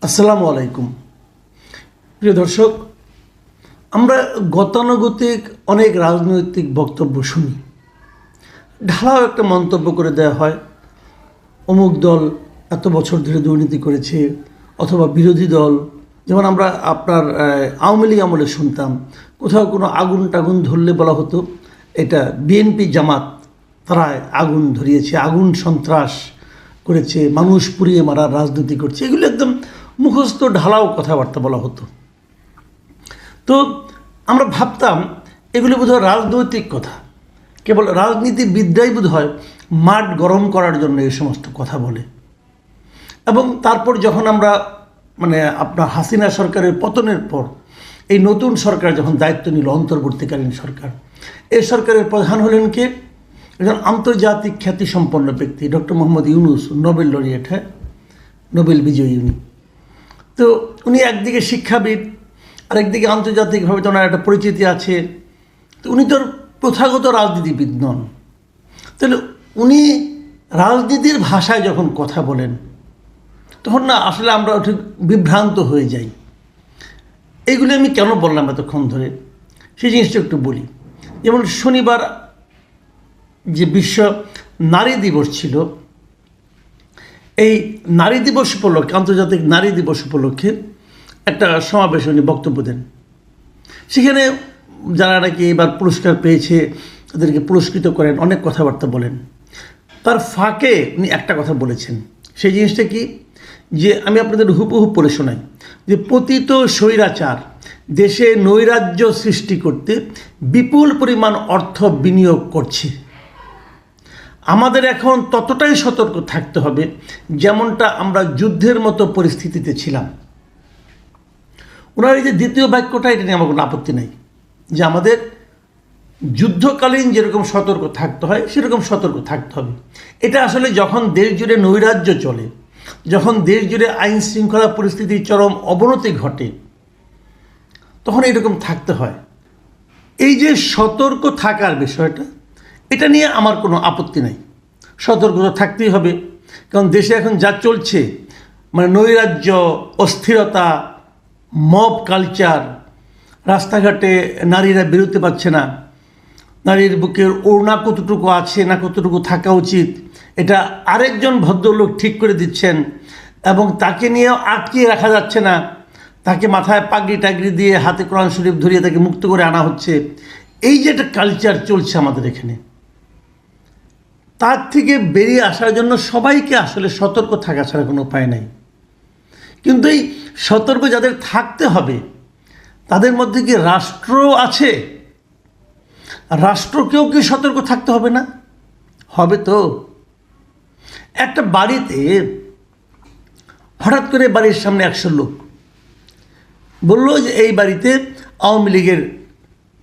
আসসালামু আলাইকুম। প্রিয় দর্শক, আমরা গতানুগতিক অনেক রাজনৈতিক বক্তব্য শুনি। ঢালাও একটা মন্তব্য করে দেওয়া হয়, অমুক দল এত বছর ধরে দুর্নীতি করেছে, অথবা বিরোধী দল, যেমন আমরা আপনার আওয়ামী লীগ আমলে শুনতাম কোথাও কোনো আগুন টাগুন ধরলে বলা হতো এটা বিএনপি জামাত, তারা আগুন ধরিয়েছে, আগুন সন্ত্রাস করেছে, মানুষ পুড়িয়ে মারার রাজনীতি করছে। এগুলো একদম মুখস্থ ঢালাও কথাবার্তা বলা হতো। তো আমরা ভাবতাম এগুলো বোধহয় রাজনৈতিক কথা, কেবল রাজনীতিবিদরাই বোধহয় মাঠ গরম করার জন্য এই সমস্ত কথা বলে। এবং তারপর যখন আমরা আপনার হাসিনা সরকারের পতনের পর এই নতুন সরকার যখন দায়িত্ব নিল, অন্তর্বর্তীকালীন সরকার, এই সরকারের প্রধান হলেন কে? একজন আন্তর্জাতিক খ্যাতিসম্পন্ন ব্যক্তি, doctor Mohammad Yunus, Nobel laureate, হ্যাঁ, নোবেল বিজয়ী উনি। তো উনি একদিকে শিক্ষাবিদ, আরেকদিকে আন্তর্জাতিকভাবে তো ওনার একটা পরিচিতি আছে। তো উনি তো প্রথাগত রাজনীতিবিদ নন। তাহলে উনি রাজনীতির ভাষায় যখন কথা বলেন তখন না আসলে আমরা ঠিক বিভ্রান্ত হয়ে যাই। এইগুলি আমি কেন বললাম এতক্ষণ ধরে, সেই জিনিসটা একটু বলি। যেমন শনিবার যে বিশ্ব নারী দিবস ছিল, এই নারী দিবস উপলক্ষে, আন্তর্জাতিক নারী দিবস উপলক্ষে একটা সমাবেশে উনি বক্তব্য দেন। সেখানে যারা নাকি এবার পুরস্কার পেয়েছে তাদেরকে পুরস্কৃত করেন, অনেক কথাবার্তা বলেন। তার ফাঁকে উনি একটা কথা বলেছেন, সেই জিনিসটা কি, যে আমি আপনাদের হুবহু পড়ে শোনাই, যে পতিত স্বৈরাচার দেশে নৈরাজ্য সৃষ্টি করতে বিপুল পরিমাণ অর্থ বিনিয়োগ করছে। আমাদের এখন ততটাই সতর্ক থাকতে হবে যেমনটা আমরা যুদ্ধের মতো পরিস্থিতিতে ছিলাম। ওনার এই যে দ্বিতীয় বাক্যটা, এটা নিয়ে আমার কোনো আপত্তি নাই, যে আমাদের যুদ্ধকালীন যেরকম সতর্ক থাকতে হয় সেরকম সতর্ক থাকতে হবে। এটা আসলে যখন দেশ জুড়ে নৈরাজ্য চলে, যখন দেশ জুড়ে আইন শৃঙ্খলা পরিস্থিতির চরম অবনতি ঘটে, তখন এরকম থাকতে হয়। এই যে সতর্ক থাকার বিষয়টা, এটা নিয়ে আমার কোনো আপত্তি নাই, সতর্কতা থাকতেই হবে। কারণ দেশে এখন যা চলছে, নৈরাজ্য, অস্থিরতা, মব কালচার, রাস্তাঘাটে নারীরা বেরোতে পারছে না, নারীর বুকের ওড়না কতটুকু আছে না কতটুকু থাকা উচিত, এটা আরেকজন ভদ্রলোক ঠিক করে দিচ্ছেন, এবং তাকে নিয়েও আটকিয়ে রাখা যাচ্ছে না, তাকে মাথায় পাগড়ি টাগড়ি দিয়ে হাতে কোরআন শরীফ ধরিয়ে তাকে মুক্ত করে আনা হচ্ছে। এই যে একটা কালচার চলছে আমাদের এখানে, তার থেকে বেরিয়ে আসার জন্য সবাইকে আসলে সতর্ক থাকা ছাড়া কোনো উপায় নাই। কিন্তু এই সতর্ক যাদের থাকতে হবে তাদের মধ্যে কি রাষ্ট্র আছে? রাষ্ট্রকেও কি সতর্ক থাকতে হবে না? হবে তো। একটা বাড়িতে হঠাৎ করে বাড়ির সামনে 100 লোক বললো যে এই বাড়িতে আওয়ামী লীগের,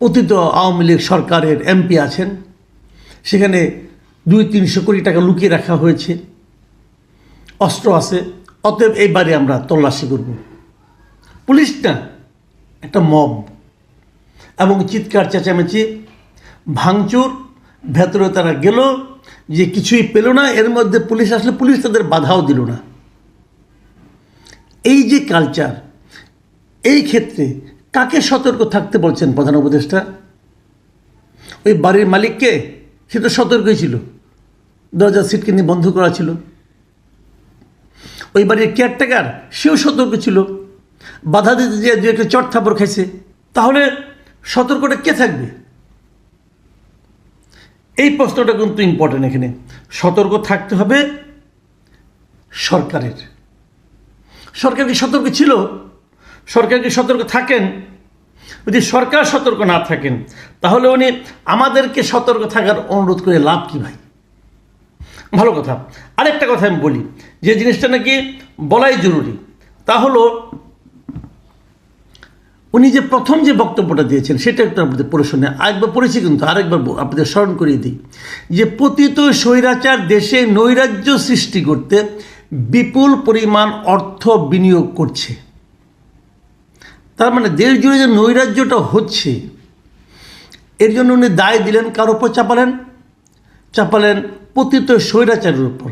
অতীত আওয়ামী লীগ সরকারের এমপি আছেন, সেখানে 200-300 কোটি টাকা লুকিয়ে রাখা হয়েছে, অস্ত্র আছে, অতএব এই বাড়ি আমরা তল্লাশি করব। পুলিশ না, একটা মব, এবং চিৎকার চেঁচামেচি, ভাঙচুর। ভেতরে তারা গেল, যে কিছুই পেল না। এর মধ্যে পুলিশ আসলে পুলিশ তাদের বাধাও দিল না। এই যে কালচার, এই ক্ষেত্রে কাকে সতর্ক থাকতে বলছেন প্রধান উপদেষ্টা? ওই বাড়ির মালিককে? সে তো সতর্কই ছিল, দরজা সিটকিনি বন্ধ করা ছিল। ওই বাড়ির কেয়ারটেকার, সেও সতর্ক ছিল, বাধা দিতে যে দু একটা চট থাপড় খাইছে। তাহলে সতর্কটা কে থাকবে? এই প্রশ্নটা কিন্তু ইম্পর্টেন্ট। এখানে সতর্ক থাকতে হবে সরকারের। সরকার কি সতর্ক ছিল? সরকার কি সতর্ক থাকেন? যদি সরকার সতর্ক না থাকেন তাহলে উনি আমাদেরকে সতর্ক থাকার অনুরোধ করে লাভ কি ভাই? ভালো কথা। আরেকটা কথা আমি বলি, যে জিনিসটা নাকি বলাই জরুরি, তা হলো উনি যে প্রথম যে বক্তব্যটা দিয়েছেন সেটা একটু আপনাদের পড়ে শুনে, আরেকবার পড়েছি কিন্তু আরেকবার আপনাদের স্মরণ করিয়ে দিই, যে পতিত স্বৈরাচার দেশে নৈরাজ্য সৃষ্টি করতে বিপুল পরিমাণ অর্থ বিনিয়োগ করছে। তার মানে দেশ জুড়ে যে নৈরাজ্যটা হচ্ছে, এর জন্য উনি দায় দিলেন কার উপর? চাপালেন পতিত স্বৈরাচারের উপর,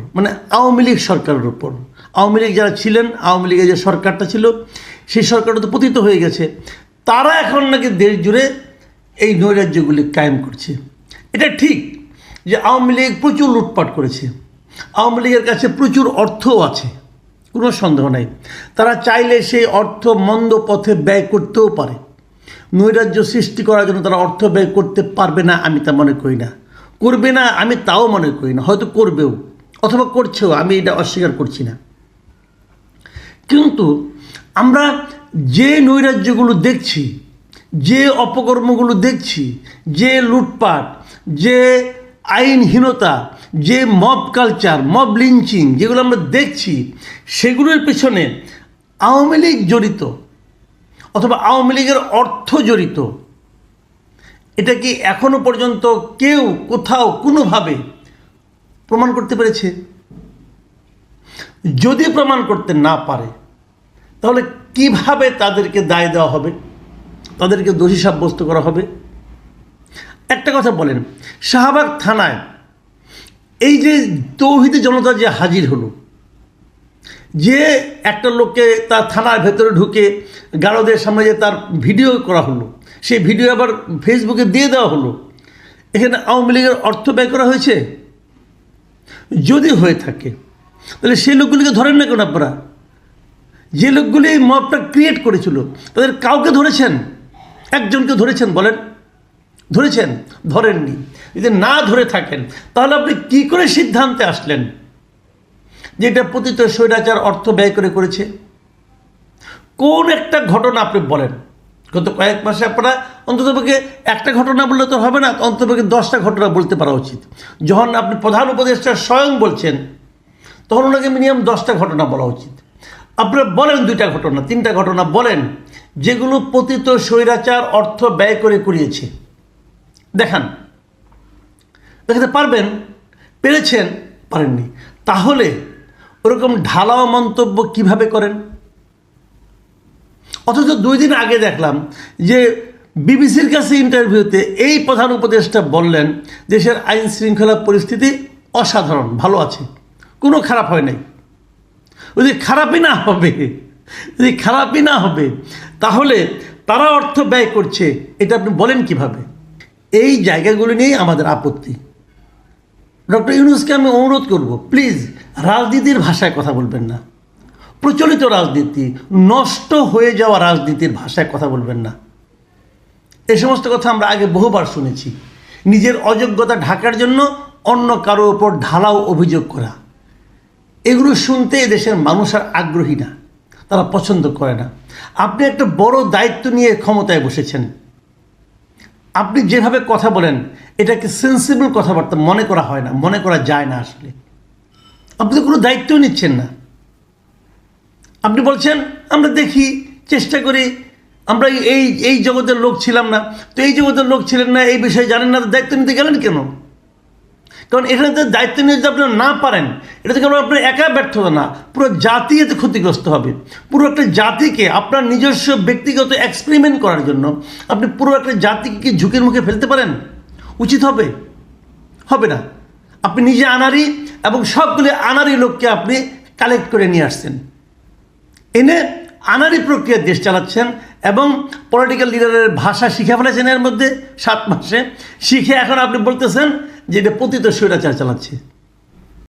আওয়ামী লীগ সরকারের উপর। আওয়ামী লীগ যারা ছিলেন, আওয়ামী লীগের যে সরকারটা ছিল, সেই সরকারটা তো পতিত হয়ে গেছে, তারা এখন নাকি দেশ জুড়ে এই নৈরাজ্যগুলি কায়েম করছে। এটা ঠিক যে আওয়ামী লীগ প্রচুর লুটপাট করেছে, আওয়ামী লীগের কাছে প্রচুর অর্থও আছে, কোনো সন্দেহ নাই। তারা চাইলে সেই অর্থ মন্দ পথে ব্যয় করতেও পারে। নৈরাজ্য সৃষ্টি করার জন্য তারা অর্থ ব্যয় করতে পারবে না আমি তা মনে করি না, করবে না আমি তাও মনে করি না, হয়তো করবেও অথবা করছেও, আমি এটা অস্বীকার করছি না। কিন্তু আমরা যে নৈরাজ্যগুলো দেখছি, যে অপকর্মগুলো দেখছি, যে লুটপাট, যে আইনহীনতা, যে মব কালচার, মব লিঞ্চিং যেগুলো আমরা দেখছি, সেগুলোর পেছনে আওয়ামী লীগ জড়িত অথবা আওয়ামী লীগের অর্থ জড়িত, এটা কি এখনো পর্যন্ত কেউ কোথাও কোনোভাবে প্রমাণ করতে পেরেছে? যদি প্রমাণ করতে না পারে, তাহলে কিভাবে তাদেরকে দায় দেওয়া হবে, তাদেরকে দোষী সাব্যস্ত করা হবে? একটা কথা বলেন, শাহবাগ থানায় এই যে তৌহিদি জনতা যে হাজির হলো, যে একটা লোককে তার থানার ভেতরে ঢুকে গারদের সামনে যে তার ভিডিও করা হলো, সেই ভিডিও আবার ফেসবুকে দিয়ে দেওয়া হলো, এখানে আওয়ামী লীগের অর্থ ব্যয় করা হয়েছে? যদি হয়ে থাকে তাহলে সেই লোকগুলিকে ধরেন না কেন আপনারা? যে লোকগুলি এই মবটা ক্রিয়েট করেছিল তাদের কাউকে ধরেছেন? একজনকে ধরেছেন বলেন? ধরেছেন? ধরেননি। যদি না ধরে থাকেন তাহলে আপনি কি করে সিদ্ধান্তে আসলেন যে এটা পতিত স্বৈরাচার অর্থ ব্যয় করে করেছে? কোন একটা ঘটনা আপনি বলেন? গত কয়েক মাসে আপনারা অন্ততপক্ষে একটা ঘটনা বললে তো হবে না, অন্ততপক্ষে 10টা ঘটনা বলতে পারা উচিত। যখন আপনি প্রধান উপদেষ্টা স্বয়ং বলছেন, তখন ওনাকে মিনিমাম 10টা ঘটনা বলা উচিত। আপনারা বলেন 2টা ঘটনা, 3টা ঘটনা বলেন যেগুলো পতিত স্বৈরাচার অর্থ ব্যয় করে করিয়েছে। দেখান, দেখাতে পারবেন? পেরেছেন? পারেননি। তাহলে ওরকম ঢালাও মন্তব্য কিভাবে করেন? অথচ 2 দিন আগে দেখলাম যে বিবিসির কাছে ইন্টারভিউতে এই প্রধান উপদেষ্টা বললেন দেশের আইন শৃঙ্খলা পরিস্থিতি অসাধারণ, ভালো আছে, কোনো খারাপ হয় নাই। যদি খারাপই না হবে তাহলে তারা অর্থ ব্যয় করছে, এটা আপনি বলেন কিভাবে? এই জায়গাগুলো নিয়েই আমাদের আপত্তি। ডক্টর ইউনূসকে আমি অনুরোধ করব, প্লিজ রাজনীতির ভাষায় কথা বলবেন না, প্রচলিত রাজনীতি, নষ্ট হয়ে যাওয়া রাজনীতির ভাষায় কথা বলবেন না। এই সমস্ত কথা আমরা আগে বহুবার শুনেছি। নিজের অযোগ্যতা ঢাকার জন্য অন্য কারো ওপর ঢালাও অভিযোগ করা, এগুলো শুনতে দেশের মানুষ আর আগ্রহী না, তারা পছন্দ করে না। আপনি একটা বড় দায়িত্ব নিয়ে ক্ষমতায় বসেছেন, আপনি যেভাবে কথা বলেন এটাকে সেন্সিবল কথাবার্তা মনে করা হয় না, মনে করা যায় না। আসলে আপনি তো কোনো দায়িত্ব নিচ্ছেন না। আপনি বলছেন আমরা দেখি, চেষ্টা করি, আমরা এই জগতের লোক ছিলাম না। তো এই জগতের লোক ছিলেন না, এই বিষয়ে জানেন না, দায়িত্ব নিতে গেলেন কেন? কারণ এখানে তো দায়িত্ব নিয়ে যদি আপনারা না পারেন, এটা তো কেবল আপনার একা ব্যর্থতা না, পুরো জাতি এতে ক্ষতিগ্রস্ত হবে। পুরো একটা জাতিকে আপনার নিজস্ব ব্যক্তিগত এক্সপেরিমেন্ট করার জন্য আপনি পুরো একটা জাতিকে কি ঝুঁকির মুখে ফেলতে পারেন? উচিত হবে? হবে না। আপনি নিজে আনারি এবং সবগুলি আনারি লোককে আপনি কালেক্ট করে নিয়ে আসছেন, এনে আনারি প্রক্রিয়া দেশ চালাচ্ছেন এবং পলিটিক্যাল লিডারের ভাষা শিখে ফেলেছেন এর মধ্যে 7 মাসে। শিখে এখন আপনি বলতেছেন যে এটা পতিত স্বৈরাচার চালাচ্ছে।